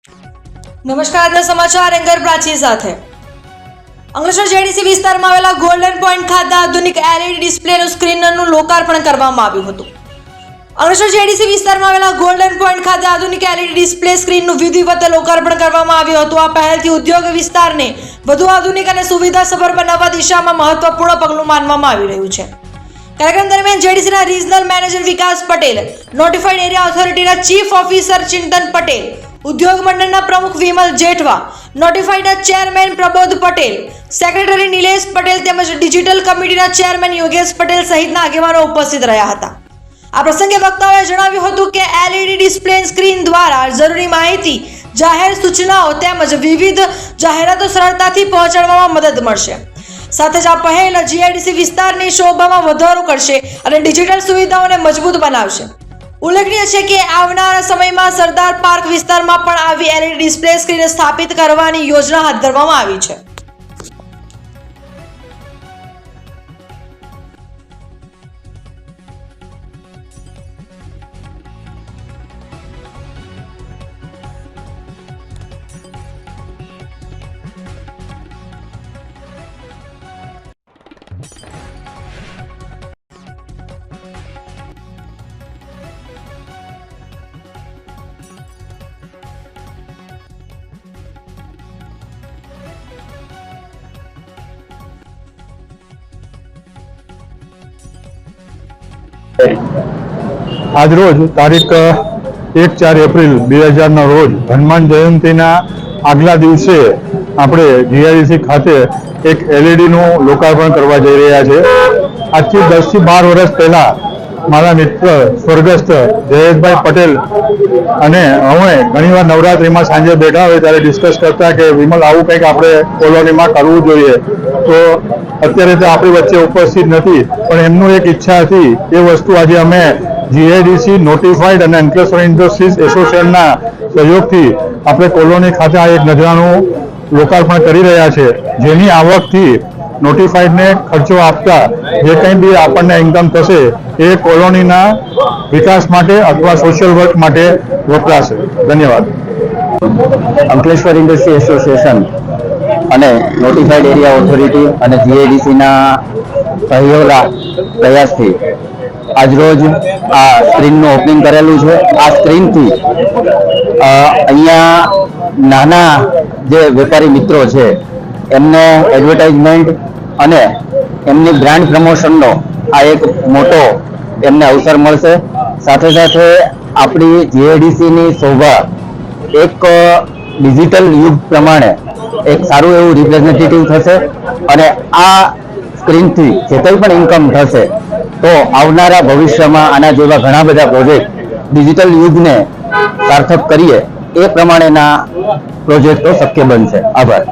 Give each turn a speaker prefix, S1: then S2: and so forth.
S1: નમસ્કાર, આજના સમાચાર એંગર પ્રાચી સાથે. અંકલેશ્વર જેડીસી વિસ્તારમાં આવેલા ગોલ્ડન પોઈન્ટ ખાતે આધુનિક LED ડિસ્પ્લેનું સ્ક્રીનરનું લોકાર્પણ કરવામાં આવ્યું હતું. અંકલેશ્વર જેડીસી વિસ્તારમાં આવેલા ગોલ્ડન પોઈન્ટ ખાતે આધુનિક LED ડિસ્પ્લે સ્ક્રીનનું વિધિવત લોકાર્પણ કરવામાં આવ્યું હતું. આ પહેલથી ઉદ્યોગ વિસ્તારને વધુ આધુનિક અને સુવિધાસભર બનાવવા દિશામાં મહત્વપૂર્ણ પગલું માનવામાં આવી રહ્યું છે. કાર્યક્રમ દરમિયાન જેડીસીના regional manager Vikas Patel, notified area ઓથોરિટીના ચીફ ઓફિસર ચિંતન પટેલ, ઉદ્યોગ મંડળના પ્રમુખ વિમલ જેઠવા, નોટિફાઈડના ચેરમેન પ્રબોધ પટેલ, સેક્રેટરી નિલેશ પટેલ તેમજ ડિજિટલ કમિટીના ચેરમેન યોગેશ પટેલ સહિતના આગેવાનો ઉપસ્થિત રહ્યા હતા. આ પ્રસંગે વક્તાઓએ જણાવ્યું હતું કે LED ડિસ્પ્લે સ્ક્રીન દ્વારા જરૂરી માહિતી, જાહેર સૂચનાઓ તેમજ વિવિધ જાહેરાતો સરળતાથી પહોંચાડવામાં મદદ મળશે. સાથે જ આ પહેલ જીઆઈડીસી વિસ્તારની શોભામાં વધારો કરશે અને ડિજિટલ સુવિધાઓને મજબૂત બનાવશે. ઉલ્લેખનીય છે કે આવનારા સમયમાં સરદાર પાર્ક વિસ્તારમાં પણ આવી LED ડિસ્પ્લે સ્ક્રીન સ્થાપિત કરવાની યોજના હાથ ધરવામાં આવી છે.
S2: આજરોજ તારીખ 1-4 એપ્રિલ 2000 રોજ હનુમાન જયંતિના આગલા દિવસે આપણે જીઆઈડીસી ખાતે એક LED નું લોકાર્પણ કરવા જઈ રહ્યા છે. આજથી 10 થી 12 વર્ષ પહેલા મારા મિત્ર સ્વર્ગસ્થ જયેશભાઈ પટેલ અને અમે ઘણીવાર નવરાત્રિમાં સાંજે બેઠા હોય ત્યારે ડિસ્કસ કરતા કે વિમલ આવું કંઈક આપણે કોલોનીમાં કરવું જોઈએ. તો અત્યારે તો આપણી વચ્ચે ઉપસ્થિત નથી, પણ એમનું એક ઈચ્છા હતી. એ વસ્તુ આજે અમે જીઆઈડીસી નોટિફાઈડ અને અંકલેશ્વર ઇન્ડસ્ટ્રીઝ એસોસિએશનના સહયોગથી આપણે કોલોની ખાતે આ એક નજરાનું લોકાર્પણ કરી રહ્યા છે, જેની આવકથી નોટિફાઈડને ખર્ચો આપતા જે કંઈ બી આપણને ઇન્કમ થશે એ કોલોનીના વિકાસ માટે અથવા સોશિયલ વર્ક માટે વપરાશે. ધન્યવાદ.
S3: અંકલેશ્વર ઇન્ડસ્ટ્રી એસોસિએશન અને નોટિફાઈડ એરિયા ઓથોરિટી અને જીઆઈડીસીના સહયોગના પ્રયાસથી આજરોજ આ સ્ક્રીનનું ઓપનિંગ કરેલું છે. આ સ્ક્રીનથી અહીંયા નાના જે વેપારી મિત્રો છે એમને એડવર્ટાઇઝમેન્ટ અને એમની બ્રાન્ડ પ્રમોશનનો આ એક મોટો એમને અવસર મળશે. સાથે સાથે આપણી જીઆઈડીસીની શોભા એક ડિજિટલ યુગ પ્રમાણે એક સારું એવું રિપ્રેઝેન્ટેટિવ થશે અને આ સ્ક્રીનથી જે કંઈ પણ ઇન્કમ થશે તો આવનારા ભવિષ્યમાં આના જેવા ઘણા બધા પ્રોજેક્ટ ડિજિટલ યુગને સાર્થક કરીએ એ પ્રમાણેના પ્રોજેક્ટો શક્ય બનશે. આભાર.